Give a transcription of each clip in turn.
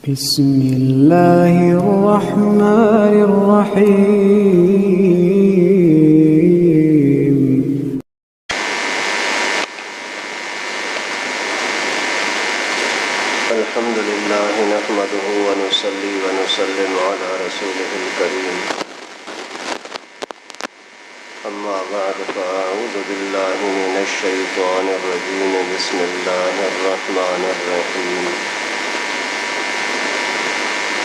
بسم اللہ الرحمن الرحیم الحمد للہ نحمده ونصلي ونسلم على رسوله الكريم اما بعد فاعوذ باللہ من الشیطان الرجیم بسم اللہ الرحمن الرحیم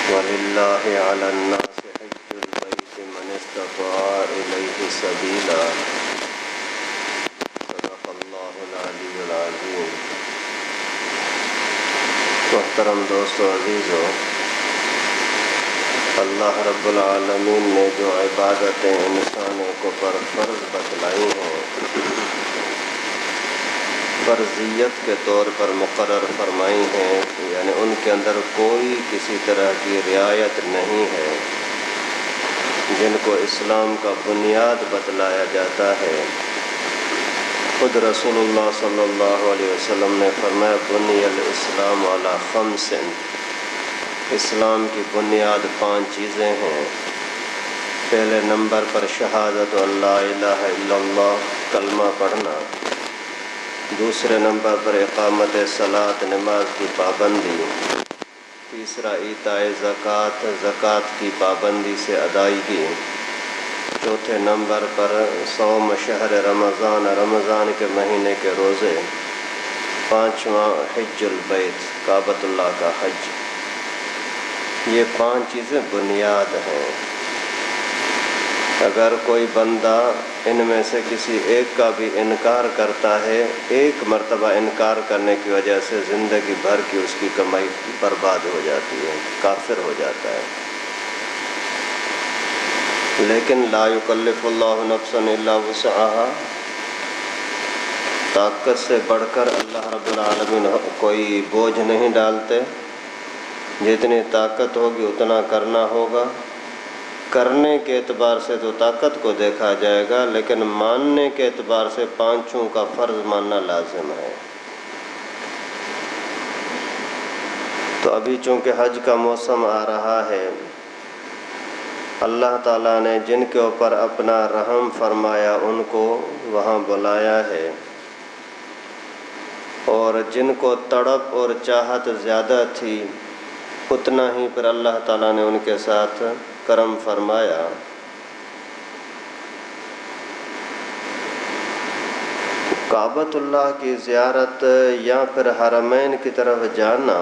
وَلِلَّهِ عَلَى النَّاسِ حِجُّ الْبَيْتِ مَنِ اسْتَطَاعَ إِلَيْهِ سَبِيلًا صدق اللہ العلی العظیم۔ محترم دوستو عزیزو، اللہ رب العالمین نے جو عبادتیں انسانوں کو پر فرض بتلائی ہیں، فرضیت کے طور پر مقرر فرمائی ہیں، یعنی ان کے اندر کوئی کسی طرح کی رعایت نہیں ہے، جن کو اسلام کا بنیاد بتلایا جاتا ہے۔ خود رسول اللہ صلی اللہ علیہ وسلم نے فرمایا بنی الاسلام علی خمس، اسلام کی بنیاد 5 چیزیں ہیں۔ پہلے نمبر پر شہادت اللہ الہ الا اللہ، کلمہ پڑھنا۔ دوسرے نمبر پر اقامت صلاۃ، نماز کی پابندی۔ تیسرا ایتاء زکوٰۃ، زکوٰۃ کی پابندی سے ادائیگی۔ چوتھے نمبر پر صوم شہر رمضان، رمضان کے مہینے کے روزے۔ پانچواں حج البیت، کعبۃ اللہ کا حج۔ یہ 5 چیزیں بنیاد ہیں۔ اگر کوئی بندہ ان میں سے کسی ایک کا بھی انکار کرتا ہے، ایک مرتبہ انکار کرنے کی وجہ سے زندگی بھر کی اس کی کمائی برباد ہو جاتی ہے، کافر ہو جاتا ہے۔ لیکن لا یکلف اللہ نفسا الا وسعها، طاقت سے بڑھ کر اللہ رب العالمین کوئی بوجھ نہیں ڈالتے۔ جتنی طاقت ہوگی اتنا کرنا ہوگا۔ کرنے کے اعتبار سے تو طاقت کو دیکھا جائے گا، لیکن ماننے کے اعتبار سے 5 کا فرض ماننا لازم ہے۔ تو ابھی چونکہ حج کا موسم آ رہا ہے، اللہ تعالیٰ نے جن کے اوپر اپنا رحم فرمایا ان کو وہاں بلایا ہے، اور جن کو تڑپ اور چاہت زیادہ تھی اتنا ہی پھر اللہ تعالیٰ نے ان کے ساتھ کرم فرمایا۔ کعبۃ اللہ کی زیارت یا پھر حرمین کی طرف جانا،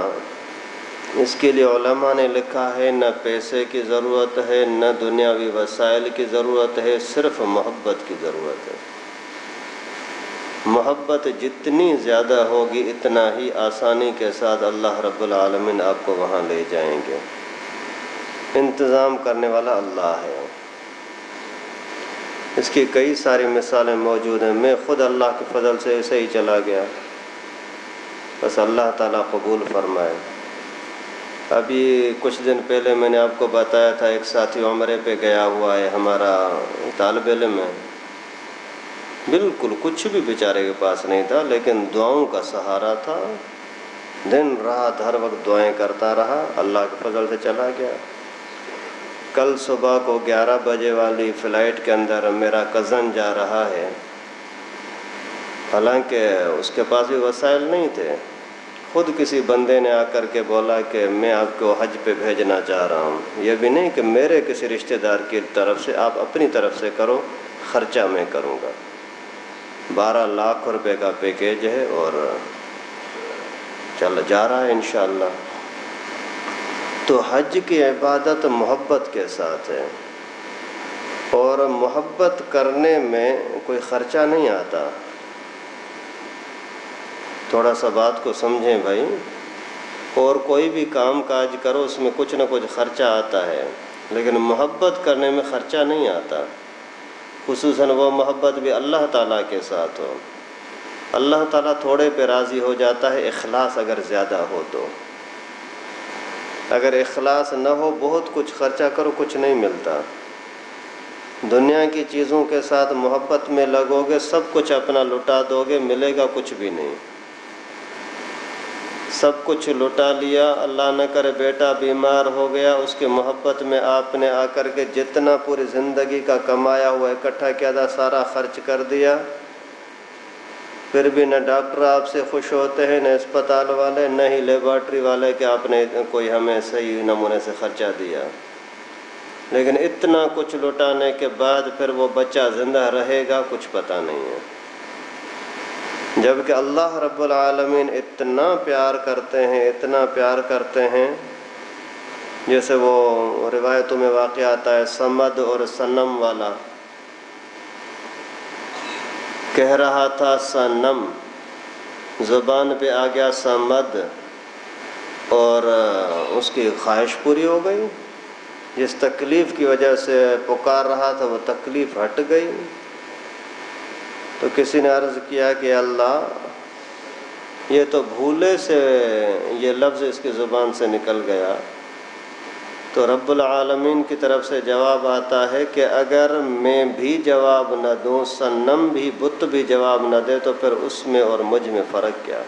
اس کے لیے علماء نے لکھا ہے نہ پیسے کی ضرورت ہے، نہ دنیاوی وسائل کی ضرورت ہے، صرف محبت کی ضرورت ہے۔ محبت جتنی زیادہ ہوگی اتنا ہی آسانی کے ساتھ اللہ رب العالمین آپ کو وہاں لے جائیں گے۔ انتظام کرنے والا اللہ ہے۔ اس کی کئی ساری مثالیں موجود ہیں۔ میں خود اللہ کے فضل سے ایسے ہی چلا گیا، بس اللہ تعالیٰ قبول فرمائے۔ ابھی کچھ دن پہلے میں نے آپ کو بتایا تھا ایک ساتھی عمرے پہ گیا ہوا ہے، ہمارا طالب علم ہے، بالکل کچھ بھی بیچارے کے پاس نہیں تھا، لیکن دعاؤں کا سہارا تھا، دن رات ہر وقت دعائیں کرتا رہا، اللہ کے فضل سے چلا گیا۔ کل صبح کو 11 بجے والی فلائٹ کے اندر میرا کزن جا رہا ہے، حالانکہ اس کے پاس بھی وسائل نہیں تھے۔ خود کسی بندے نے آ کر کے بولا کہ میں آپ کو حج پہ بھیجنا چاہ رہا ہوں، یہ بھی نہیں کہ میرے کسی رشتہ دار کی طرف سے، آپ اپنی طرف سے کرو، خرچہ میں کروں گا۔ 12 لاکھ روپے کا پیکیج ہے اور چل جا رہا ہے انشاءاللہ۔ تو حج کی عبادت محبت کے ساتھ ہے، اور محبت کرنے میں کوئی خرچہ نہیں آتا۔ تھوڑا سا بات کو سمجھیں بھائی، اور کوئی بھی کام کاج کرو اس میں کچھ نہ کچھ خرچہ آتا ہے، لیکن محبت کرنے میں خرچہ نہیں آتا، خصوصاً وہ محبت بھی اللہ تعالیٰ کے ساتھ ہو۔ اللہ تعالیٰ تھوڑے پہ راضی ہو جاتا ہے، اخلاص اگر زیادہ ہو تو۔ اگر اخلاص نہ ہو بہت کچھ خرچہ کرو کچھ نہیں ملتا۔ دنیا کی چیزوں کے ساتھ محبت میں لگو گے، سب کچھ اپنا لٹا دو گے، ملے گا کچھ بھی نہیں۔ سب کچھ لٹا لیا، اللہ نہ کرے بیٹا بیمار ہو گیا، اس کے محبت میں آپ نے آ کر کے جتنا پوری زندگی کا کمایا ہوا اکٹھا کیا تھا سارا خرچ کر دیا، پھر بھی نہ ڈاکٹر آپ سے خوش ہوتے ہیں، نہ اسپتال والے، نہ ہی لیبارٹری والے کہ آپ نے کوئی ہمیں صحیح نمونے سے خرچہ دیا۔ لیکن اتنا کچھ لٹانے کے بعد پھر وہ بچہ زندہ رہے گا کچھ پتہ نہیں ہے، جبکہ اللہ رب العالمین اتنا پیار کرتے ہیں، اتنا پیار کرتے ہیں، جیسے وہ روایتوں میں واقع آتا ہے سمد اور سنم والا، کہہ رہا تھا سنم، زبان پہ آ گیا سمد، اور اس کی خواہش پوری ہو گئی، جس تکلیف کی وجہ سے پکار رہا تھا وہ تکلیف ہٹ گئی۔ تو کسی نے عرض کیا کہ اللہ یہ تو بھولے سے یہ لفظ اس کی زبان سے نکل گیا، تو رب العالمین کی طرف سے جواب آتا ہے کہ اگر میں بھی جواب نہ دوں، سنم بھی، بت بھی جواب نہ دے، تو پھر اس میں اور مجھ میں فرق کیا؟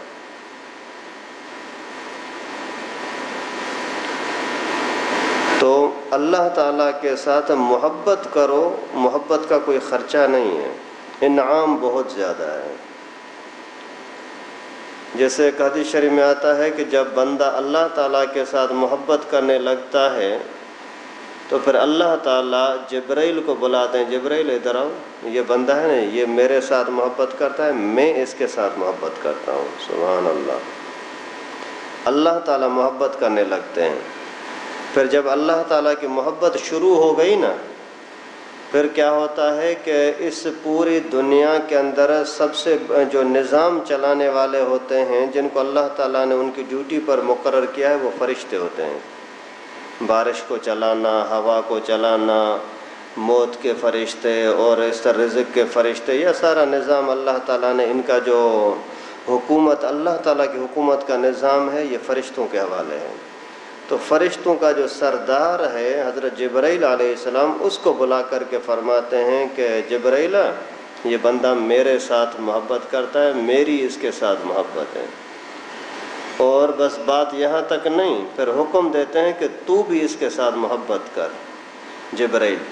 تو اللہ تعالیٰ کے ساتھ محبت کرو، محبت کا کوئی خرچہ نہیں ہے، انعام بہت زیادہ ہے۔ جیسے ایک حدیث شریف میں آتا ہے کہ جب بندہ اللہ تعالیٰ کے ساتھ محبت کرنے لگتا ہے تو پھر اللہ تعالیٰ جبرائیل کو بلاتے ہیں، جبرائیل ادھر آؤ، یہ بندہ ہے نا یہ میرے ساتھ محبت کرتا ہے، میں اس کے ساتھ محبت کرتا ہوں۔ سبحان اللہ، اللہ تعالیٰ محبت کرنے لگتے ہیں۔ پھر جب اللہ تعالیٰ کی محبت شروع ہو گئی نا، پھر کیا ہوتا ہے کہ اس پوری دنیا کے اندر سب سے جو نظام چلانے والے ہوتے ہیں، جن کو اللہ تعالیٰ نے ان کی ڈیوٹی پر مقرر کیا ہے، وہ فرشتے ہوتے ہیں۔ بارش کو چلانا، ہوا کو چلانا، موت کے فرشتے اور اس طرح رزق کے فرشتے، یہ سارا نظام اللہ تعالیٰ نے ان کا جو حکومت، اللہ تعالیٰ کی حکومت کا نظام ہے، یہ فرشتوں کے حوالے ہے۔ تو فرشتوں کا جو سردار ہے حضرت جبرائیل علیہ السلام، اس کو بلا کر کے فرماتے ہیں کہ جبرائیل، یہ بندہ میرے ساتھ محبت کرتا ہے، میری اس کے ساتھ محبت ہے، اور بس بات یہاں تک نہیں، پھر حکم دیتے ہیں کہ تو بھی اس کے ساتھ محبت کر جبرائیل۔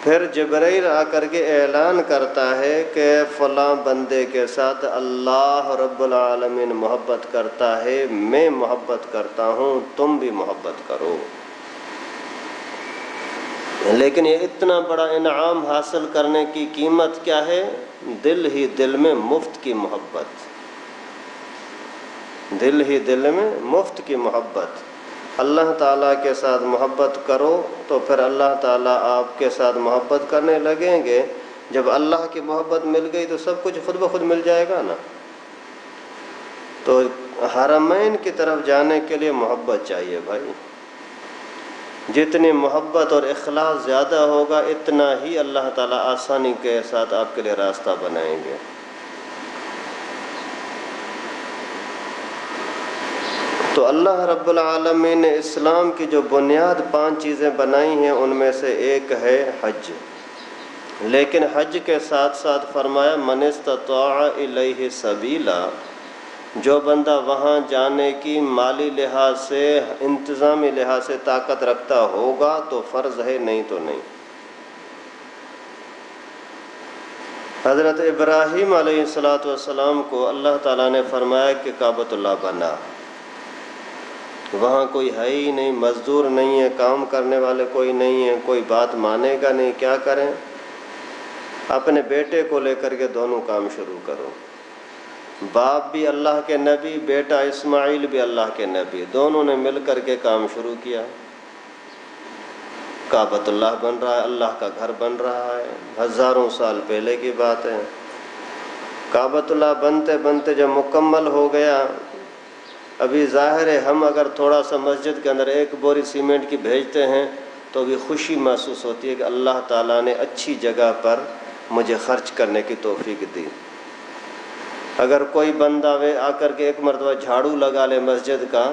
پھر جبرائیل آ کر کے اعلان کرتا ہے کہ فلاں بندے کے ساتھ اللہ رب العالمین محبت کرتا ہے، میں محبت کرتا ہوں، تم بھی محبت کرو۔ لیکن یہ اتنا بڑا انعام حاصل کرنے کی قیمت کیا ہے؟ دل ہی دل میں مفت کی محبت، دل ہی دل میں مفت کی محبت۔ اللہ تعالیٰ کے ساتھ محبت کرو تو پھر اللہ تعالیٰ آپ کے ساتھ محبت کرنے لگیں گے۔ جب اللہ کی محبت مل گئی تو سب کچھ خود بخود مل جائے گا نا۔ تو حرمین کی طرف جانے کے لیے محبت چاہیے بھائی، جتنی محبت اور اخلاص زیادہ ہوگا اتنا ہی اللہ تعالیٰ آسانی کے ساتھ آپ کے لیے راستہ بنائیں گے۔ تو اللہ رب العالمین نے اسلام کی جو بنیاد 5 چیزیں بنائی ہیں ان میں سے ایک ہے حج، لیکن حج کے ساتھ ساتھ فرمایا من استطاع الیہ سبیلا، جو بندہ وہاں جانے کی مالی لحاظ سے، انتظامی لحاظ سے طاقت رکھتا ہوگا تو فرض ہے، نہیں تو نہیں۔ حضرت ابراہیم علیہ السلام کو اللہ تعالیٰ نے فرمایا کہ کعبۃ اللہ بنا، وہاں کوئی ہے ہی نہیں، مزدور نہیں ہے، کام کرنے والے کوئی نہیں ہے، کوئی بات مانے گا نہیں، کیا کریں؟ اپنے بیٹے کو لے کر کے دونوں کام شروع کرو، باپ بھی اللہ کے نبی، بیٹا اسماعیل بھی اللہ کے نبی، دونوں نے مل کر کے کام شروع کیا۔ کعبۃ اللہ بن رہا ہے، اللہ کا گھر بن رہا ہے، ہزاروں سال پہلے کی بات ہے۔ کعبۃ اللہ بنتے بنتے جب مکمل ہو گیا، ابھی ظاہر ہے ہم اگر تھوڑا سا مسجد کے اندر 1 بوری سیمنٹ کی بھیجتے ہیں تو بھی خوشی محسوس ہوتی ہے کہ اللہ تعالیٰ نے اچھی جگہ پر مجھے خرچ کرنے کی توفیق دی۔ اگر کوئی بندہ آ کر کے 1 مرتبہ جھاڑو لگا لے مسجد کا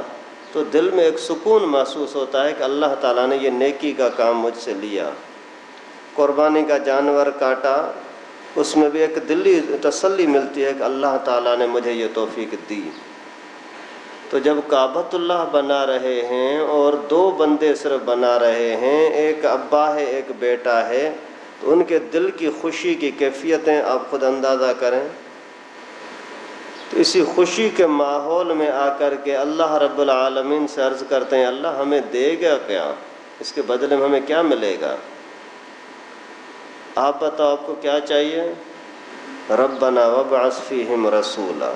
تو دل میں ایک سکون محسوس ہوتا ہے کہ اللہ تعالیٰ نے یہ نیکی کا کام مجھ سے لیا۔ قربانی کا جانور کاٹا، اس میں بھی ایک دلی تسلی ملتی ہے کہ اللہ تعالیٰ نے مجھے یہ توفیق دی۔ تو جب کعبۃ اللہ بنا رہے ہیں اور دو بندے صرف بنا رہے ہیں، ایک ابا ہے ایک بیٹا ہے، تو ان کے دل کی خوشی کی کیفیتیں آپ خود اندازہ کریں۔ تو اسی خوشی کے ماحول میں آ کر کے اللہ رب العالمین سے عرض کرتے ہیں اللہ ہمیں دے گا کیا، اس کے بدلے میں ہمیں کیا ملے گا؟ آپ بتاؤ آپ کو کیا چاہیے؟ ربنا وابعث فیہم رسولا،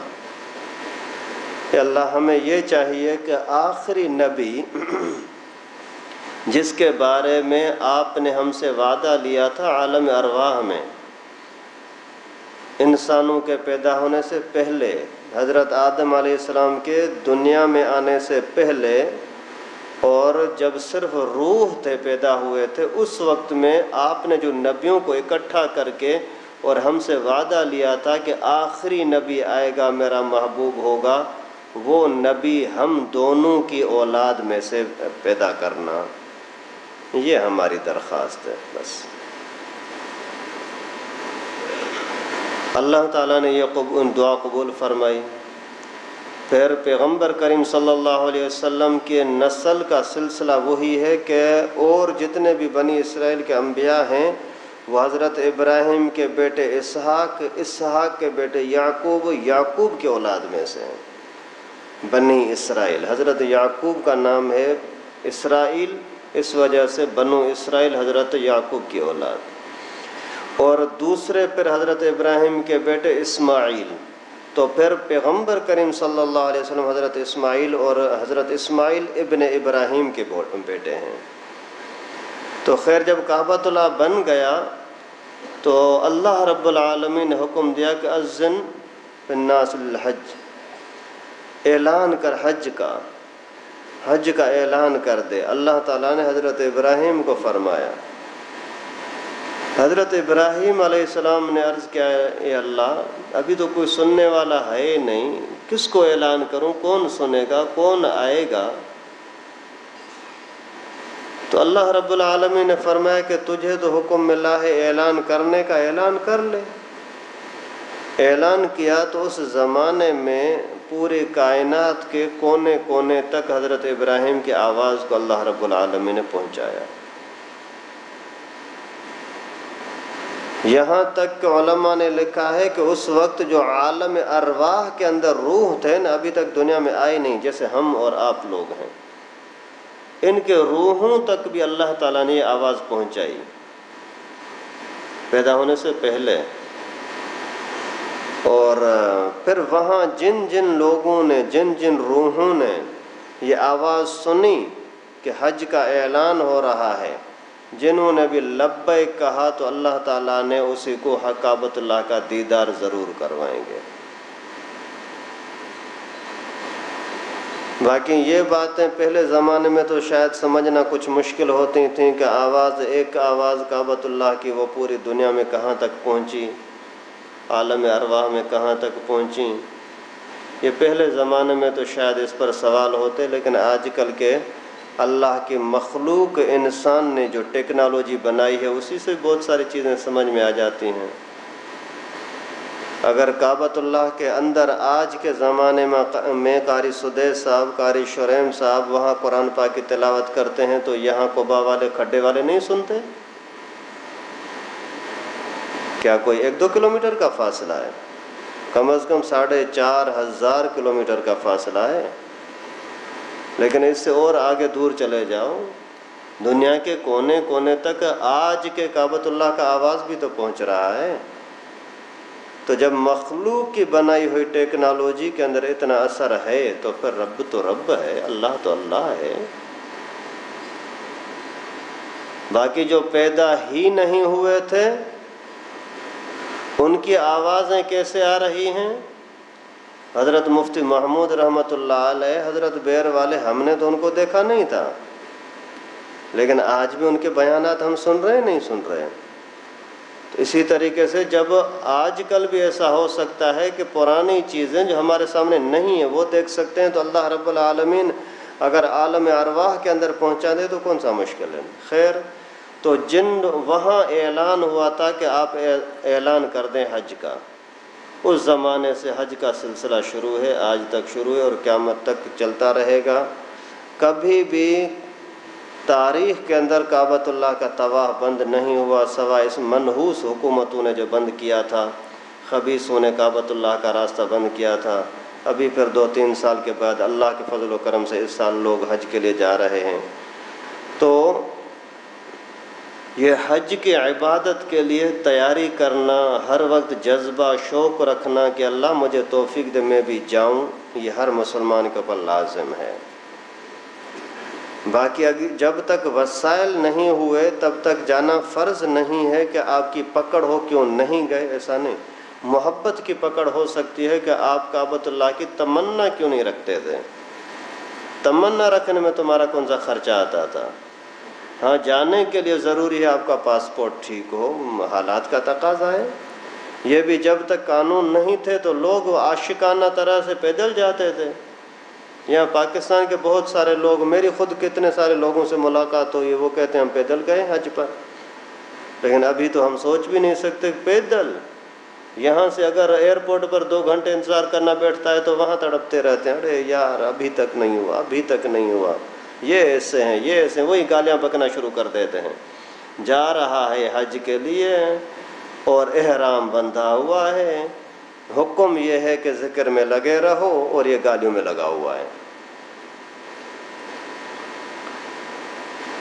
کہ اللہ ہمیں یہ چاہیے کہ آخری نبی جس کے بارے میں آپ نے ہم سے وعدہ لیا تھا عالم ارواح میں، انسانوں کے پیدا ہونے سے پہلے، حضرت آدم علیہ السلام کے دنیا میں آنے سے پہلے، اور جب صرف روح تھے پیدا ہوئے تھے، اس وقت میں آپ نے جو نبیوں کو اکٹھا کر کے اور ہم سے وعدہ لیا تھا کہ آخری نبی آئے گا میرا محبوب ہوگا، وہ نبی ہم دونوں کی اولاد میں سے پیدا کرنا، یہ ہماری درخواست ہے بس۔ اللہ تعالیٰ نے یہ دعا قبول فرمائی۔ پھر پیغمبر کریم صلی اللہ علیہ وسلم کے نسل کا سلسلہ وہی ہے کہ اور جتنے بھی بنی اسرائیل کے انبیاء ہیں وہ حضرت ابراہیم کے بیٹے اسحاق، اسحاق کے بیٹے یعقوب، یعقوب کے اولاد میں سے ہیں بنی اسرائیل۔ حضرت یعقوب کا نام ہے اسرائیل، اس وجہ سے بنو اسرائیل حضرت یعقوب کی اولاد۔ اور دوسرے پھر حضرت ابراہیم کے بیٹے اسماعیل، تو پھر پیغمبر کریم صلی اللہ علیہ وسلم حضرت اسماعیل اور حضرت اسماعیل ابن ابراہیم کے بیٹے ہیں۔ تو خیر جب کعبۃ اللہ بن گیا تو اللہ رب العالمین نے حکم دیا کہ اذن فی الناس الحج، اعلان کر حج کا، حج کا اعلان کر دے۔ اللہ تعالیٰ نے حضرت ابراہیم کو فرمایا۔ حضرت ابراہیم علیہ السلام نے عرض کیا اے اللہ ابھی تو کوئی سننے والا ہے ہی نہیں، کس کو اعلان کروں، کون سنے گا، کون آئے گا؟ تو اللہ رب العالمین نے فرمایا کہ تجھے تو حکم ملا ہے اعلان کرنے کا، اعلان کر لے۔ اعلان کیا تو اس زمانے میں پوری کائنات کے کونے کونے تک حضرت ابراہیم کی آواز کو اللہ رب العالمین نے پہنچایا۔ یہاں تک کہ علماء نے لکھا ہے کہ اس وقت جو عالم ارواح کے اندر روح تھے نا، ابھی تک دنیا میں آئے نہیں، جیسے ہم اور آپ لوگ ہیں، ان کے روحوں تک بھی اللہ تعالیٰ نے یہ آواز پہنچائی پیدا ہونے سے پہلے۔ اور پھر وہاں جن جن لوگوں نے، جن جن روحوں نے یہ آواز سنی کہ حج کا اعلان ہو رہا ہے، جنہوں نے بھی لبیک کہا تو اللہ تعالیٰ نے اسی کو کعبۃ اللہ کا دیدار ضرور کروائیں گے۔ باقی یہ باتیں پہلے زمانے میں تو شاید سمجھنا کچھ مشکل ہوتی تھیں کہ آواز، ایک آواز کعبۃ اللہ کی وہ پوری دنیا میں کہاں تک پہنچی، عالم ارواح میں کہاں تک پہنچی، یہ پہلے زمانے میں تو شاید اس پر سوال ہوتے، لیکن آج کل کے اللہ کی مخلوق انسان نے جو ٹیکنالوجی بنائی ہے اسی سے بہت ساری چیزیں سمجھ میں آ جاتی ہیں۔ اگر کعبۃ اللہ کے اندر آج کے زمانے میں قاری سدیس صاحب، قاری شریم صاحب وہاں قرآن پاک کی تلاوت کرتے ہیں تو یہاں قبا والے کھڈے والے نہیں سنتے؟ کیا کوئی 1-2 کلومیٹر کا فاصلہ ہے؟ کم از کم 4500 کلومیٹر کا فاصلہ ہے، لیکن اس سے اور آگے دور چلے جاؤ، دنیا کے کونے کونے تک آج کے کعبۃ اللہ کا آواز بھی تو پہنچ رہا ہے۔ تو جب مخلوق کی بنائی ہوئی ٹیکنالوجی کے اندر اتنا اثر ہے تو پھر رب تو رب ہے، اللہ تو اللہ ہے۔ باقی جو پیدا ہی نہیں ہوئے تھے ان کی آوازیں کیسے آ رہی ہیں؟ حضرت مفتی محمود رحمۃ اللہ علیہ، حضرت بیر والے، ہم نے تو ان کو دیکھا نہیں تھا، لیکن آج بھی ان کے بیانات ہم سن رہے ہیں، نہیں سن رہے ہیں۔ تو اسی طریقے سے جب آج کل بھی ایسا ہو سکتا ہے کہ پرانی چیزیں جو ہمارے سامنے نہیں ہیں وہ دیکھ سکتے ہیں، تو اللہ رب العالمین اگر عالم ارواح کے اندر پہنچا دے تو کون سا مشکل ہے؟ خیر، تو جن وہاں اعلان ہوا تھا کہ آپ اعلان کر دیں حج کا، اس زمانے سے حج کا سلسلہ شروع ہے، آج تک شروع ہے اور قیامت تک چلتا رہے گا۔ کبھی بھی تاریخ کے اندر کعبۃ اللہ کا طواف بند نہیں ہوا سوائے اس منحوس حکومتوں نے جو بند کیا تھا، خبیثوں نے کعبۃ اللہ کا راستہ بند کیا تھا۔ ابھی پھر 2-3 سال کے بعد اللہ کے فضل و کرم سے اس سال لوگ حج کے لیے جا رہے ہیں۔ تو یہ حج کی عبادت کے لیے تیاری کرنا، ہر وقت جذبہ شوق رکھنا کہ اللہ مجھے توفیق دے میں بھی جاؤں، یہ ہر مسلمان کے اوپر لازم ہے۔ باقی جب تک وسائل نہیں ہوئے تب تک جانا فرض نہیں ہے کہ آپ کی پکڑ ہو کیوں نہیں گئے، ایسا نہیں۔ محبت کی پکڑ ہو سکتی ہے کہ آپ کعبۃ اللہ کی تمنا کیوں نہیں رکھتے تھے، تمنا رکھنے میں تمہارا کون سا خرچہ آتا تھا؟ ہاں، جانے کے لیے ضروری ہے آپ کا پاسپورٹ ٹھیک ہو، حالات کا تقاضا ہے۔ یہ بھی جب تک قانون نہیں تھے تو لوگ عاشقانہ طرح سے پیدل جاتے تھے۔ یہاں پاکستان کے بہت سارے لوگ، میری خود کتنے سارے لوگوں سے ملاقات ہوئی، وہ کہتے ہیں ہم پیدل گئے حج پر، لیکن ابھی تو ہم سوچ بھی نہیں سکتے پیدل یہاں سے اگر ایئرپورٹ پر 2 گھنٹے انتظار کرنا بیٹھتا ہے تو وہاں تڑپتے رہتے ہیں، ارے یار ابھی تک نہیں ہوا، ابھی تک نہیں ہوا، یہ ایسے ہیں، یہ ایسے ہیں، وہی گالیاں بکنا شروع کر دیتے ہیں۔ جا رہا ہے حج کے لیے اور احرام بندھا ہوا ہے، حکم یہ ہے کہ ذکر میں لگے رہو اور یہ گالیوں میں لگا ہوا ہے۔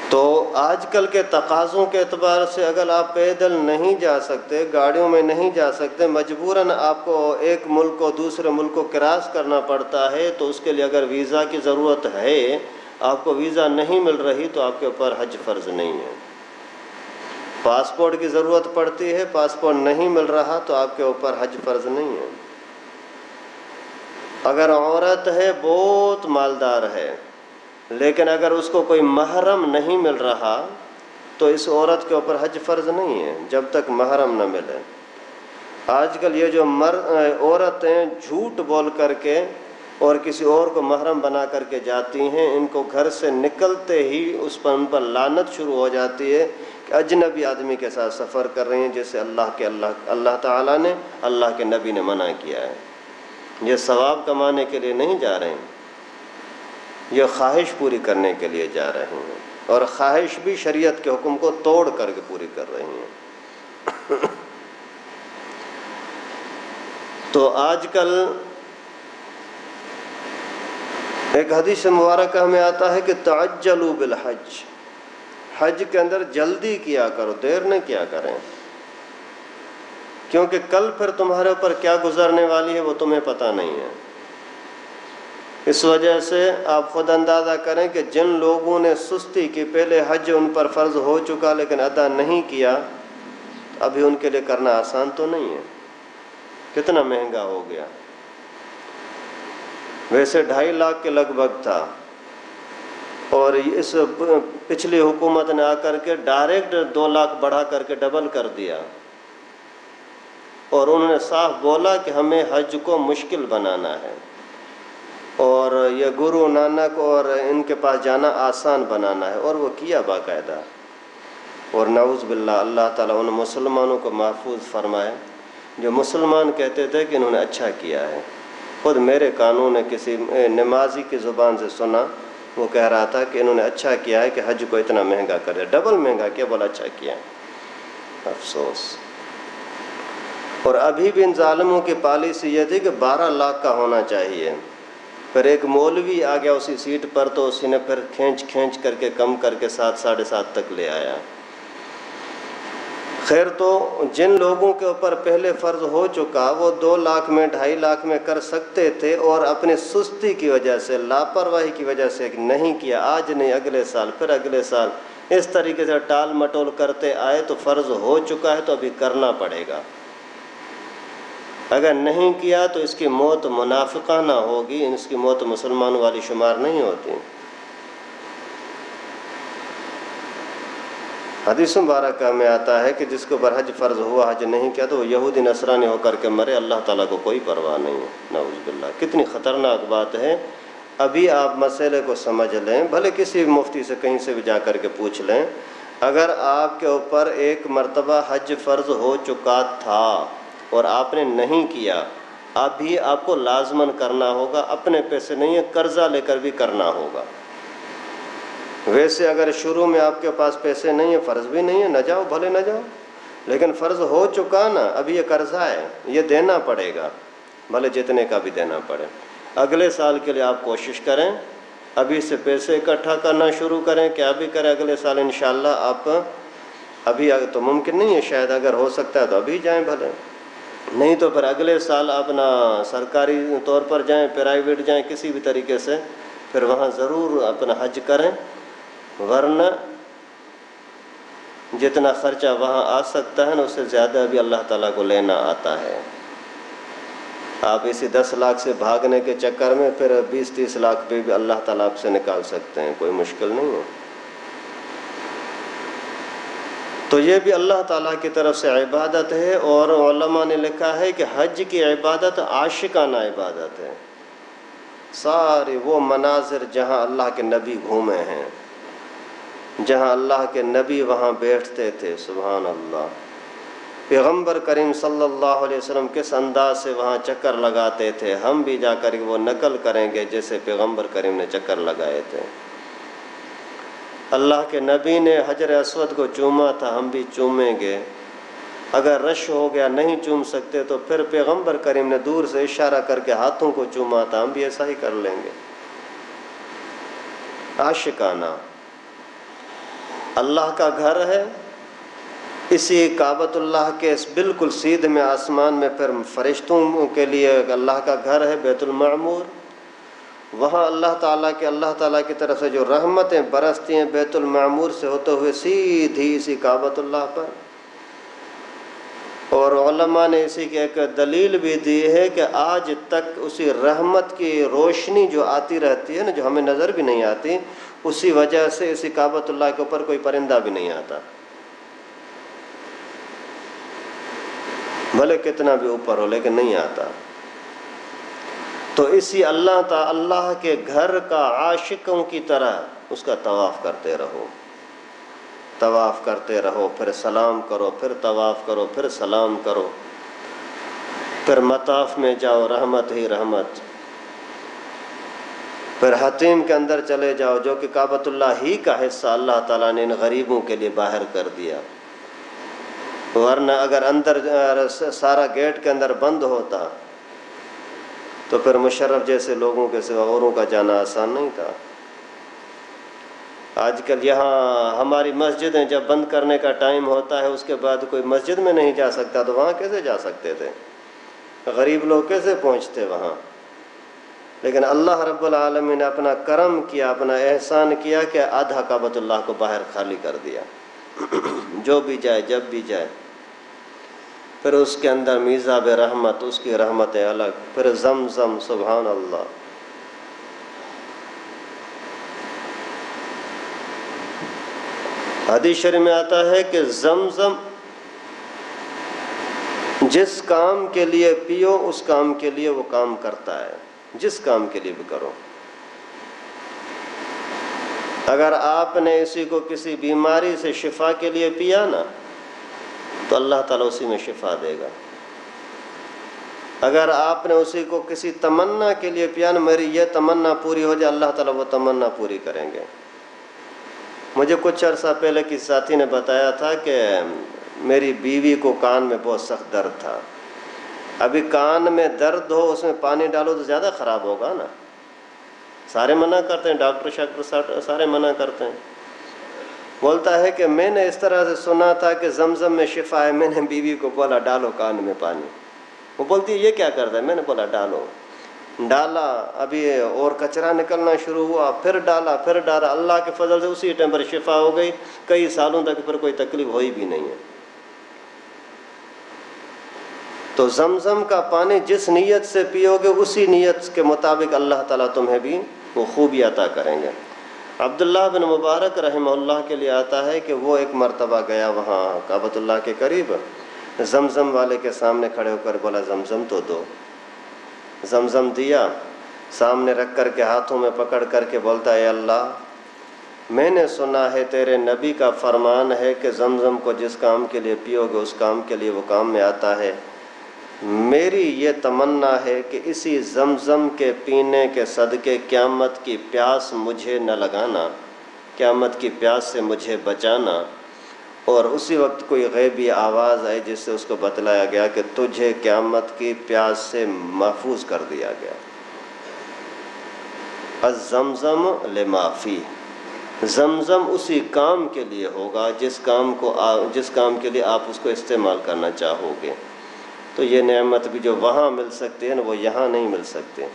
تو آج کل کے تقاضوں کے اعتبار سے اگر آپ پیدل نہیں جا سکتے، گاڑیوں میں نہیں جا سکتے، مجبوراً آپ کو ایک ملک کو دوسرے ملک کو کراس کرنا پڑتا ہے، تو اس کے لیے اگر ویزا کی ضرورت ہے، آپ کو ویزا نہیں مل رہی تو آپ کے اوپر حج فرض نہیں ہے۔ پاسپورٹ کی ضرورت پڑتی ہے، پاسپورٹ نہیں مل رہا تو آپ کے اوپر حج فرض نہیں ہے۔ اگر عورت ہے بہت مالدار ہے لیکن اگر اس کو کوئی محرم نہیں مل رہا تو اس عورت کے اوپر حج فرض نہیں ہے جب تک محرم نہ ملے۔ آج کل یہ جو عورتیں جھوٹ بول کر کے اور کسی اور کو محرم بنا کر کے جاتی ہیں، ان کو گھر سے نکلتے ہی ان پر لعنت شروع ہو جاتی ہے کہ اجنبی آدمی کے ساتھ سفر کر رہی ہیں، جسے اللہ تعالیٰ نے، اللہ کے نبی نے منع کیا ہے۔ یہ ثواب کمانے کے لیے نہیں جا رہے ہیں، یہ خواہش پوری کرنے کے لیے جا رہے ہیں، اور خواہش بھی شریعت کے حکم کو توڑ کر کے پوری کر رہی ہیں۔ تو آج کل ایک حدیث مبارکہ میں آتا ہے کہ تعجلوا بالحج، حج کے اندر جلدی کیا کرو، دیر نہ کیا کریں، کیونکہ کل پھر تمہارے اوپر کیا گزرنے والی ہے وہ تمہیں پتہ نہیں ہے۔ اس وجہ سے آپ خود اندازہ کریں کہ جن لوگوں نے سستی کی، پہلے حج ان پر فرض ہو چکا لیکن ادا نہیں کیا، ابھی ان کے لیے کرنا آسان تو نہیں ہے، کتنا مہنگا ہو گیا۔ ویسے 2.5 لاکھ کے لگ بھگ تھا، اور اس پچھلی حکومت نے آ کر کے ڈائریکٹ 2 لاکھ بڑھا کر کے ڈبل کر دیا، اور انہوں نے صاف بولا کہ ہمیں حج کو مشکل بنانا ہے، اور یہ گرو نانک اور ان کے پاس جانا آسان بنانا ہے، اور وہ کیا باقاعدہ۔ اور نعوذ باللہ، اللہ تعالیٰ ان مسلمانوں کو محفوظ فرمائے جو مسلمان کہتے تھے کہ انہوں نے اچھا کیا ہے۔ خود میرے کانوں نے کسی نمازی کی زبان سے سنا، وہ کہہ رہا تھا کہ انہوں نے اچھا کیا ہے کہ حج کو اتنا مہنگا کر دیا، ڈبل مہنگا کیا، بولا اچھا کیا۔ افسوس۔ اور ابھی بھی ان ظالموں کی پالیسی یہ تھی کہ 12 لاکھ کا ہونا چاہیے، پھر ایک مولوی آ گیا اسی سیٹ پر تو اسی نے پھر کھینچ کر کے کم کر کے 7 ساڑھے 7 تک لے آیا۔ خیر، تو جن لوگوں کے اوپر پہلے فرض ہو چکا وہ 2 لاکھ میں 2.5 لاکھ میں کر سکتے تھے، اور اپنی سستی کی وجہ سے، لاپرواہی کی وجہ سے نہیں کیا، آج نہیں اگلے سال، پھر اگلے سال، اس طریقے سے ٹال مٹول کرتے آئے تو فرض ہو چکا ہے تو ابھی کرنا پڑے گا۔ اگر نہیں کیا تو اس کی موت منافقانہ ہوگی، اس کی موت مسلمانوں والی شمار نہیں ہوتی۔ حدیث مبارکہ میں آتا ہے کہ جس کے اوپر حج فرض ہوا، حج نہیں کیا تو وہ یہودی نصرانی ہو کر کے مرے، اللہ تعالیٰ کو کوئی پرواہ نہیں ہے۔ نعوذ باللہ، کتنی خطرناک بات ہے۔ ابھی آپ مسئلے کو سمجھ لیں، بھلے کسی مفتی سے کہیں سے بھی جا کر کے پوچھ لیں، اگر آپ کے اوپر ایک مرتبہ حج فرض ہو چکا تھا اور آپ نے نہیں کیا، ابھی آپ کو لازماً کرنا ہوگا، اپنے پیسے نہیں ہے، قرضہ لے کر بھی کرنا ہوگا۔ ویسے اگر شروع میں آپ کے پاس پیسے نہیں ہیں، فرض بھی نہیں ہے، نہ جاؤ، بھلے نہ جاؤ، لیکن فرض ہو چکا نا، ابھی یہ قرضہ ہے، یہ دینا پڑے گا، بھلے جتنے کا بھی دینا پڑے۔ اگلے سال کے لیے آپ کوشش کریں، ابھی سے پیسے اکٹھا کرنا شروع کریں، کیا بھی کریں، اگلے سال انشاءاللہ آپ، ابھی تو ممکن نہیں ہے شاید، اگر ہو سکتا ہے تو ابھی جائیں بھلے، نہیں تو پھر اگلے سال اپنا سرکاری طور پر جائیں، پرائیویٹ جائیں، کسی بھی طریقے سے پھر وہاں ضرور اپنا حج کریں، ورنہ جتنا خرچہ وہاں آ سکتا ہے نا، اس سے زیادہ بھی اللہ تعالیٰ کو لینا آتا ہے۔ آپ اسی 10 لاکھ سے بھاگنے کے چکر میں پھر 20-30 لاکھ پہ بھی اللہ تعالیٰ آپ سے نکال سکتے ہیں، کوئی مشکل نہیں ہے۔ تو یہ بھی اللہ تعالیٰ کی طرف سے عبادت ہے، اور علماء نے لکھا ہے کہ حج کی عبادت عاشقانہ عبادت ہے۔ سارے وہ مناظر جہاں اللہ کے نبی گھومے ہیں، جہاں اللہ کے نبی وہاں بیٹھتے تھے، سبحان اللہ، پیغمبر کریم صلی اللہ علیہ وسلم کس انداز سے وہاں چکر لگاتے تھے، ہم بھی جا کر وہ نقل کریں گے جیسے پیغمبر کریم نے چکر لگائے تھے۔ اللہ کے نبی نے حجر اسود کو چوما تھا، ہم بھی چومیں گے، اگر رش ہو گیا نہیں چوم سکتے تو پھر پیغمبر کریم نے دور سے اشارہ کر کے ہاتھوں کو چوما تھا، ہم بھی ایسا ہی کر لیں گے۔ عاشقانہ اللہ کا گھر ہے، اسی کعبۃ اللہ کے بالکل سیدھ میں آسمان میں پھر فرشتوں کے لیے اللہ کا گھر ہے، بیت المعمور، وہاں اللہ تعالیٰ کی طرف سے جو رحمتیں برستی ہیں بیت المعمور سے ہوتے ہوئے سیدھی اسی کعبۃ اللہ پر۔ اور علماء نے اسی کی ایک دلیل بھی دی ہے کہ آج تک اسی رحمت کی روشنی جو آتی رہتی ہے نا، جو ہمیں نظر بھی نہیں آتی، اسی وجہ سے اسی کعبۃ اللہ کے اوپر کوئی پرندہ بھی نہیں آتا، بھلے کتنا بھی اوپر ہو لیکن نہیں آتا۔ تو اسی اللہ کے گھر کا عاشقوں کی طرح اس کا طواف کرتے رہو، طواف کرتے رہو، پھر سلام کرو، پھر طواف کرو، پھر سلام کرو، پھر مطاف میں جاؤ، رحمت ہی رحمت، پھر حتیم کے اندر چلے جاؤ جو کہ کعبۃ اللہ ہی کا حصہ اللہ تعالیٰ نے ان غریبوں کے لیے باہر کر دیا، ورنہ اگر اندر سارا گیٹ کے اندر بند ہوتا تو پھر مشرف جیسے لوگوں کے سوا اوروں کا جانا آسان نہیں تھا۔ آج کل یہاں ہماری مسجدیں جب بند کرنے کا ٹائم ہوتا ہے، اس کے بعد کوئی مسجد میں نہیں جا سکتا، تو وہاں کیسے جا سکتے تھے؟ غریب لوگ کیسے پہنچتے وہاں؟ لیکن اللہ رب العالمین نے اپنا کرم کیا، اپنا احسان کیا کہ آدھا کعبۃ اللہ کو باہر خالی کر دیا، جو بھی جائے جب بھی جائے، پھر اس کے اندر میزاب رحمت، اس کی رحمتیں الگ، پھر زمزم، سبحان اللہ۔ حدیث شریف میں آتا ہے کہ زمزم جس کام کے لیے پیو اس کام کے لیے وہ کام کرتا ہے، جس کام کے لیے بھی کرو۔ اگر آپ نے اسی کو کسی بیماری سے شفا کے لیے پیا نا تو اللہ تعالیٰ اسی میں شفا دے گا۔ اگر آپ نے اسی کو کسی تمنا کے لیے پیا نا، میری یہ تمنا پوری ہو جائے، اللہ تعالیٰ وہ تمنا پوری کریں گے۔ مجھے کچھ عرصہ پہلے کسی ساتھی نے بتایا تھا کہ میری بیوی کو کان میں بہت سخت درد تھا، ابھی کان میں درد ہو اس میں پانی ڈالو تو زیادہ خراب ہوگا نا، سارے منع کرتے ہیں، ڈاکٹر سارے منع کرتے ہیں۔ بولتا ہے کہ میں نے اس طرح سے سنا تھا کہ زمزم میں شفا ہے، میں نے بیوی کو بولا ڈالو کان میں پانی، وہ بولتی ہے یہ کیا کرتا ہے، میں نے بولا ڈالو، ڈالا، ابھی اور کچرا نکلنا شروع ہوا، پھر ڈالا، اللہ کے فضل سے اسی ٹائم پر شفا ہو گئی، کئی سالوں تک پھر کوئی تکلیف ہوئی بھی نہیں ہے۔ تو زمزم کا پانی جس نیت سے پیو گے اسی نیت کے مطابق اللہ تعالیٰ تمہیں بھی وہ خوبی عطا کریں گے۔ عبداللہ بن مبارک رحمہ اللہ کے لیے آتا ہے کہ وہ ایک مرتبہ گیا وہاں کعبۃ اللہ کے قریب، زمزم والے کے سامنے کھڑے ہو کر بولا زمزم تو دو، زمزم دیا، سامنے رکھ کر کے ہاتھوں میں پکڑ کر کے بولتا ہے اے اللہ، میں نے سنا ہے تیرے نبی کا فرمان ہے کہ زمزم کو جس کام کے لیے پیو گے اس کام کے لیے وہ کام میں آتا ہے، میری یہ تمنا ہے کہ اسی زمزم کے پینے کے صدقے قیامت کی پیاس مجھے نہ لگانا، قیامت کی پیاس سے مجھے بچانا، اور اسی وقت کوئی غیبی آواز آئی جس سے اس کو بتلایا گیا کہ تجھے قیامت کی پیاس سے محفوظ کر دیا گیا۔ الزمزم لما فیہ، زمزم اسی کام کے لیے ہوگا جس کام کے لیے آپ اس کو استعمال کرنا چاہو گے۔ تو یہ نعمت بھی جو وہاں مل سکتے ہیں وہ یہاں نہیں مل سکتے۔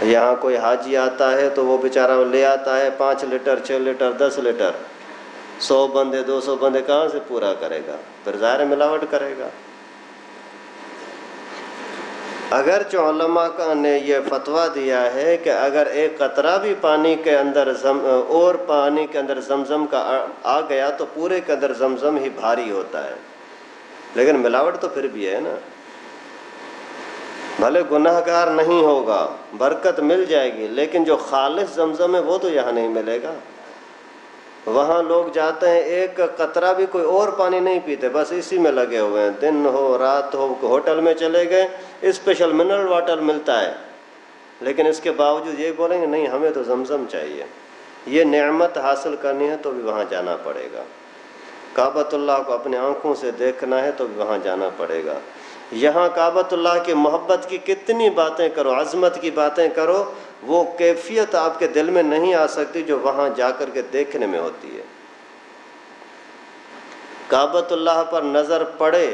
یہاں کوئی حاجی آتا ہے تو وہ بیچارہ لے آتا ہے 5 لیٹر 6 لیٹر 10 لیٹر، 100 بندے 200 بندے کہاں سے پورا کرے گا؟ پھر ظاہر ملاوٹ کرے گا۔ اگرچہ علماء نے یہ فتویٰ دیا ہے کہ اگر ایک قطرہ بھی پانی کے اندر پانی کے اندر زمزم کا آ گیا تو پورے کے اندر زمزم ہی بھاری ہوتا ہے، لیکن ملاوٹ تو پھر بھی ہے نا۔ بھلے گناہ گار نہیں ہوگا، برکت مل جائے گی، لیکن جو خالص زمزم ہے وہ تو یہاں نہیں ملے گا۔ وہاں لوگ جاتے ہیں، ایک قطرہ بھی کوئی اور پانی نہیں پیتے، بس اسی میں لگے ہوئے ہیں، دن ہو رات ہو، ہوٹل میں چلے گئے اسپیشل منرل واٹر ملتا ہے، لیکن اس کے باوجود یہ بولیں گے نہیں ہمیں تو زمزم چاہیے۔ یہ نعمت حاصل کرنی ہے تو بھی وہاں جانا پڑے گا۔ کعبۃ اللہ کو اپنے آنکھوں سے دیکھنا ہے تو بھی وہاں جانا پڑے گا۔ یہاں کعبۃ اللہ کی محبت کی کتنی باتیں کرو، عظمت کی باتیں کرو، وہ کیفیت آپ کے دل میں نہیں آ سکتی جو وہاں جا کر کے دیکھنے میں ہوتی ہے۔ کعبۃ اللہ پر نظر پڑے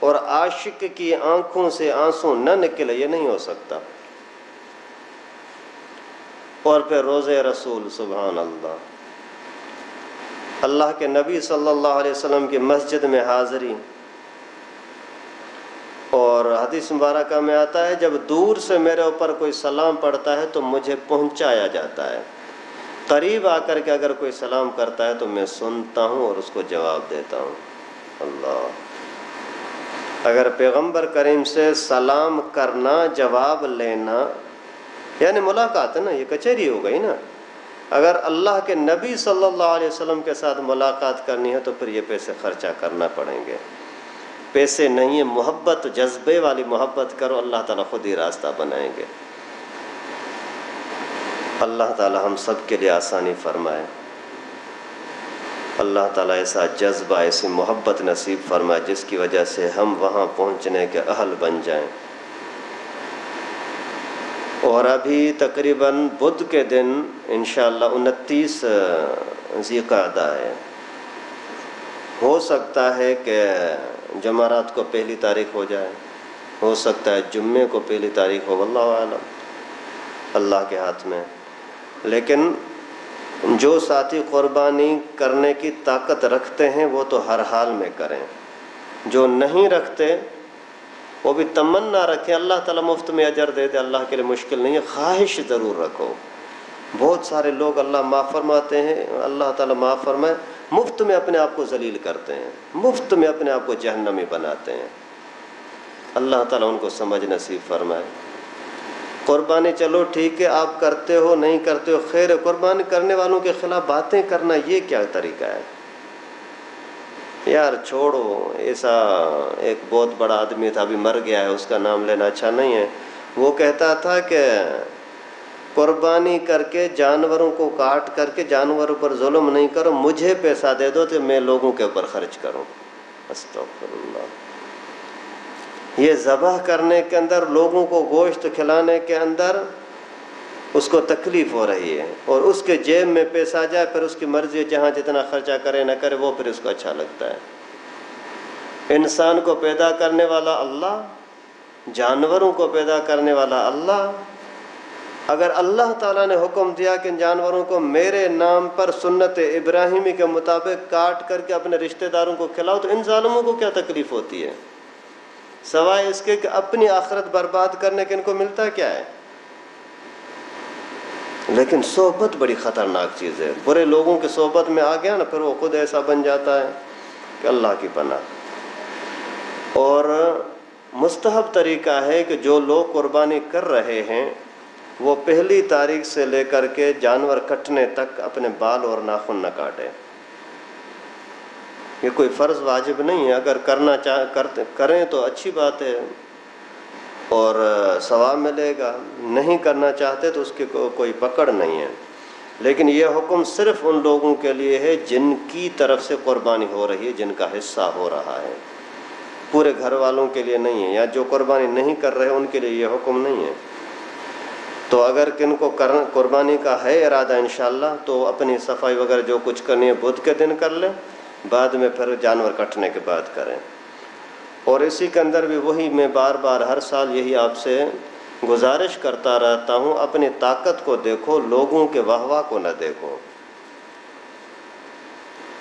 اور عاشق کی آنکھوں سے آنسو نہ نکلے، یہ نہیں ہو سکتا۔ اور پھر روضہ رسول، سبحان اللہ، اللہ کے نبی صلی اللہ علیہ وسلم کی مسجد میں حاضری، اور حدیث مبارکہ میں آتا ہے جب دور سے میرے اوپر کوئی سلام پڑھتا ہے تو مجھے پہنچایا جاتا ہے، قریب آ کر کے اگر کوئی سلام کرتا ہے تو میں سنتا ہوں اور اس کو جواب دیتا ہوں۔ اللہ، اگر پیغمبر کریم سے سلام کرنا، جواب لینا، یعنی ملاقات ہے نا، یہ کچہری ہو گئی نا۔ اگر اللہ کے نبی صلی اللہ علیہ وسلم کے ساتھ ملاقات کرنی ہے تو پھر یہ پیسے خرچہ کرنا پڑیں گے۔ پیسے نہیں، محبت، جذبے والی محبت کرو، اللہ تعالیٰ خود ہی راستہ بنائیں گے۔ اللہ تعالیٰ ہم سب کے لیے آسانی فرمائے، اللہ تعالیٰ ایسا جذبہ، ایسی محبت نصیب فرمائے جس کی وجہ سے ہم وہاں پہنچنے کے اہل بن جائیں۔ اور ابھی تقریباً بدھ کے دن انشاءاللہ 29 ذی قعدہ ہے، ہو سکتا ہے کہ جمعرات کو پہلی تاریخ ہو جائے، ہو سکتا ہے جمعے کو پہلی تاریخ ہو، واللہ اعلم، اللہ کے ہاتھ میں۔ لیکن جو ساتھی قربانی کرنے کی طاقت رکھتے ہیں وہ تو ہر حال میں کریں، جو نہیں رکھتے وہ بھی تمنا رکھیں، اللہ تعالیٰ مفت میں اجر دے دے، اللہ کے لیے مشکل نہیں ہے، خواہش ضرور رکھو۔ بہت سارے لوگ اللہ معاف فرماتے ہیں، اللہ تعالیٰ معاف فرمائے، مفت میں اپنے آپ کو ذلیل کرتے ہیں، مفت میں اپنے آپ کو جہنمی بناتے ہیں، اللہ تعالیٰ ان کو سمجھ نصیب فرمائے۔ قربانی چلو ٹھیک ہے، آپ کرتے ہو نہیں کرتے ہو خیر ہے، قربانی کرنے والوں کے خلاف باتیں کرنا یہ کیا طریقہ ہے؟ یار چھوڑو، ایسا ایک بہت بڑا آدمی تھا، ابھی مر گیا ہے، اس کا نام لینا اچھا نہیں ہے، وہ کہتا تھا کہ قربانی کر کے جانوروں کو کاٹ کر کے جانوروں پر ظلم نہیں کرو، مجھے پیسہ دے دو تو میں لوگوں کے اوپر خرچ کروں۔ استغفر اللہ۔ یہ ذبح کرنے کے اندر، لوگوں کو گوشت کھلانے کے اندر اس کو تکلیف ہو رہی ہے، اور اس کے جیب میں پیسہ آ جائے، پھر اس کی مرضی ہے جہاں جتنا خرچہ کرے نہ کرے، وہ پھر اس کو اچھا لگتا ہے۔ انسان کو پیدا کرنے والا اللہ، جانوروں کو پیدا کرنے والا اللہ، اگر اللہ تعالیٰ نے حکم دیا کہ ان جانوروں کو میرے نام پر سنت ابراہیمی کے مطابق کاٹ کر کے اپنے رشتہ داروں کو کھلاؤ، تو ان ظالموں کو کیا تکلیف ہوتی ہے؟ سوائے اس کے کہ اپنی آخرت برباد کرنے کے ان کو ملتا کیا ہے؟ لیکن صحبت بڑی خطرناک چیز ہے، برے لوگوں کی صحبت میں آ گیا نا، پھر وہ خود ایسا بن جاتا ہے کہ اللہ کی پناہ۔ اور مستحب طریقہ ہے کہ جو لوگ قربانی کر رہے ہیں وہ پہلی تاریخ سے لے کر کے جانور کٹنے تک اپنے بال اور ناخن نہ کاٹیں، یہ کوئی فرض واجب نہیں ہے، اگر کریں تو اچھی بات ہے اور ثواب ملے گا، نہیں کرنا چاہتے تو اس کی کوئی پکڑ نہیں ہے۔ لیکن یہ حکم صرف ان لوگوں کے لیے ہے جن کی طرف سے قربانی ہو رہی ہے، جن کا حصہ ہو رہا ہے، پورے گھر والوں کے لیے نہیں ہے، یا جو قربانی نہیں کر رہے ان کے لیے یہ حکم نہیں ہے۔ تو اگر کن کو قربانی کا ہے ارادہ انشاءاللہ تو اپنی صفائی وغیرہ جو کچھ کرنی ہے بدھ کے دن کر لیں، بعد میں پھر جانور کٹنے کے بعد کریں۔ اور اسی کے اندر بھی وہی میں بار بار ہر سال یہی آپ سے گزارش کرتا رہتا ہوں، اپنی طاقت کو دیکھو، لوگوں کے واہ واہ کو نہ دیکھو۔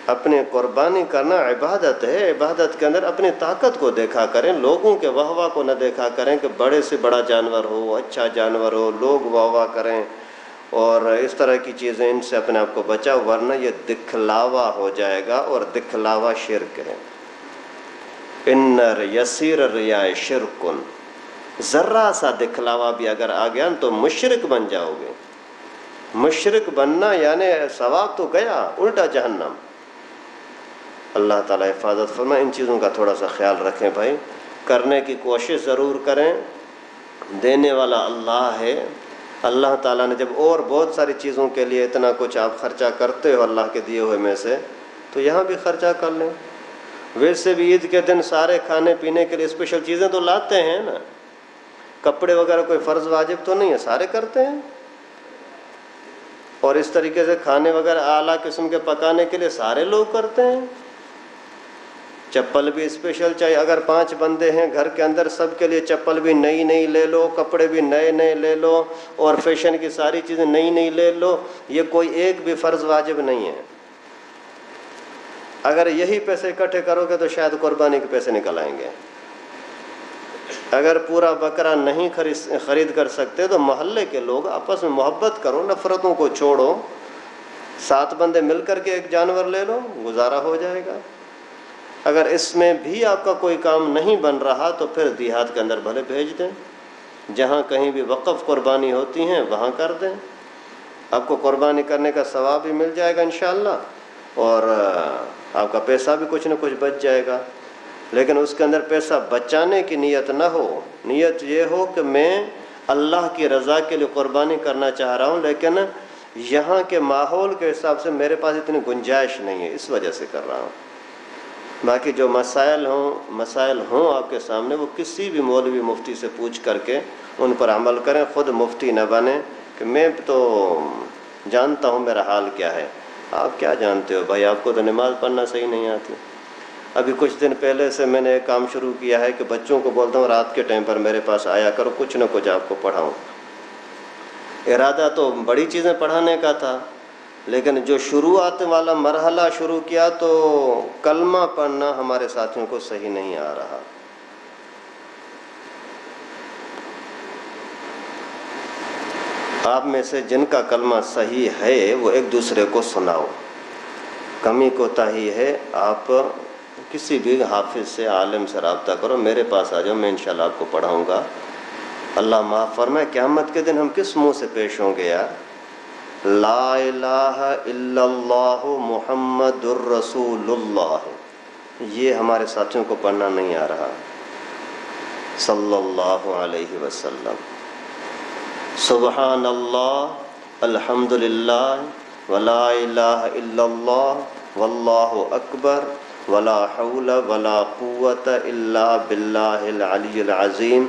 اپنی قربانی کرنا عبادت ہے، عبادت کے اندر اپنی طاقت کو دیکھا کریں، لوگوں کے واہ واہ کو نہ دیکھا کریں کہ بڑے سے بڑا جانور ہو، اچھا جانور ہو، لوگ واہ واہ کریں اور اس طرح کی چیزیں، ان سے اپنے آپ کو بچاؤ، ورنہ یہ دکھلاوا ہو جائے گا، اور دکھلاوا شرک ہے۔ ان یسیر الریا شرکن، ذرا سا دکھلاوا بھی اگر آ گیا تو مشرک بن جاؤ گے۔ مشرک بننا یعنی ثواب تو گیا، الٹا جہنم۔ اللہ تعالیٰ حفاظت فرمائے، ان چیزوں کا تھوڑا سا خیال رکھیں بھائی، کرنے کی کوشش ضرور کریں، دینے والا اللہ ہے۔ اللہ تعالیٰ نے جب اور بہت ساری چیزوں کے لیے اتنا کچھ آپ خرچہ کرتے ہو اللہ کے دیے ہوئے میں سے، تو یہاں بھی خرچہ کر لیں۔ ویسے بھی عید کے دن سارے کھانے پینے کے لیے اسپیشل چیزیں تو لاتے ہیں نا، کپڑے وغیرہ کوئی فرض واجب تو نہیں ہے، سارے کرتے ہیں۔ اور اس طریقے سے کھانے وغیرہ اعلیٰ قسم کے پکانے کے لیے سارے لوگ کرتے ہیں۔ چپل بھی اسپیشل چاہیے، اگر 5 بندے ہیں گھر کے اندر، سب کے لیے چپل بھی نئی نئی لے لو، کپڑے بھی نئے نئے لے لو، اور فیشن کی ساری چیزیں نئی نئی لے لو، یہ کوئی ایک بھی فرض واجب نہیں ہے۔ اگر یہی پیسے اکٹھے کرو گے تو شاید قربانی کے پیسے نکل آئیں گے۔ اگر پورا بکرا نہیں خرید کر سکتے تو محلے کے لوگ آپس میں محبت کرو، نفرتوں کو چھوڑو، 7 بندے مل کر کے ایک جانور لے لو، گزارا ہو جائے گا۔ اگر اس میں بھی آپ کا کوئی کام نہیں بن رہا تو پھر دیہات کے اندر بھلے بھیج دیں، جہاں کہیں بھی وقف قربانی ہوتی ہیں وہاں کر دیں، آپ کو قربانی کرنے کا ثواب بھی مل جائے گا انشاءاللہ، اور آپ کا پیسہ بھی کچھ نہ کچھ بچ جائے گا۔ لیکن اس کے اندر پیسہ بچانے کی نیت نہ ہو، نیت یہ ہو کہ میں اللہ کی رضا کے لیے قربانی کرنا چاہ رہا ہوں، لیکن یہاں کے ماحول کے حساب سے میرے پاس اتنی گنجائش نہیں ہے، اس وجہ سے کر رہا ہوں۔ باقی جو مسائل ہوں آپ کے سامنے، وہ کسی بھی مولوی مفتی سے پوچھ کر کے ان پر عمل کریں، خود مفتی نہ بنیں کہ میں تو جانتا ہوں میرا حال کیا ہے۔ آپ کیا جانتے ہو بھائی، آپ کو تو نماز پڑھنا صحیح نہیں آتی۔ ابھی کچھ دن پہلے سے میں نے ایک کام شروع کیا ہے کہ بچوں کو بولتا ہوں رات کے ٹائم پر میرے پاس آیا کرو، کچھ نہ کچھ آپ کو پڑھاؤں۔ ارادہ تو بڑی چیزیں پڑھانے کا تھا، لیکن جو شروعات والا مرحلہ شروع کیا تو کلمہ پڑھنا ہمارے ساتھیوں کو صحیح نہیں آ رہا۔ آپ میں سے جن کا کلمہ صحیح ہے وہ ایک دوسرے کو سناؤ، کمی کوتاہی ہے آپ کسی بھی حافظ سے، عالم سے رابطہ کرو، میرے پاس آ جاؤ، میں انشاءاللہ آپ کو پڑھاؤں گا۔ اللہ معاف فرمائے، قیامت کے دن ہم کس منہ سے پیش ہوں گے یار؟ لا الہ الا اللہ محمد الرسول اللہ، یہ ہمارے ساتھیوں کو پڑھنا نہیں آ رہا، صلی اللہ علیہ وسلم۔ سبحان اللہ، الحمدللہ، ولا الہ الا اللہ، واللہ اکبر، ولا حول ولا قوت الا باللہ العلی العظیم۔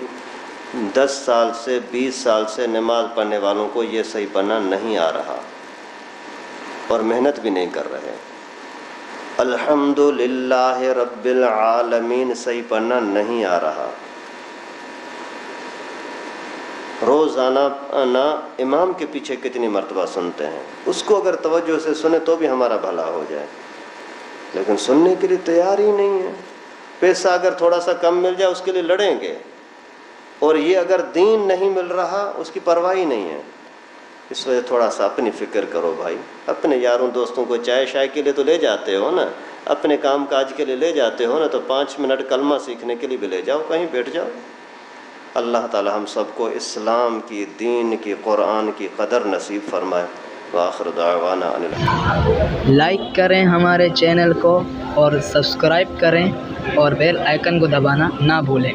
10 سال سے 20 سال سے نماز پڑھنے والوں کو یہ صحیح پڑھنا نہیں آ رہا اور محنت بھی نہیں کر رہے۔ الحمدللہ رب العالمین صحیح پڑھنا نہیں آ رہا۔ روزانہ امام کے پیچھے کتنی مرتبہ سنتے ہیں، اس کو اگر توجہ سے سنیں تو بھی ہمارا بھلا ہو جائے، لیکن سننے کے لیے تیار ہی نہیں ہے۔ پیسہ اگر تھوڑا سا کم مل جائے اس کے لیے لڑیں گے، اور یہ اگر دین نہیں مل رہا اس کی پرواہ ہی نہیں ہے۔ اس وجہ تھوڑا سا اپنی فکر کرو بھائی، اپنے یاروں دوستوں کو چائے شائے کے لیے تو لے جاتے ہو نا، اپنے کام کاج کے لیے لے جاتے ہو نا، تو 5 منٹ کلمہ سیکھنے کے لیے بھی لے جاؤ، کہیں بیٹھ جاؤ۔ اللہ تعالی ہم سب کو اسلام کی، دین کی، قرآن کی قدر نصیب فرمائے۔ وآخر دعوانا ان الحمد لائک کریں ہمارے چینل کو اور سبسکرائب کریں اور بیل آئیکن کو دبانا نہ بھولیں۔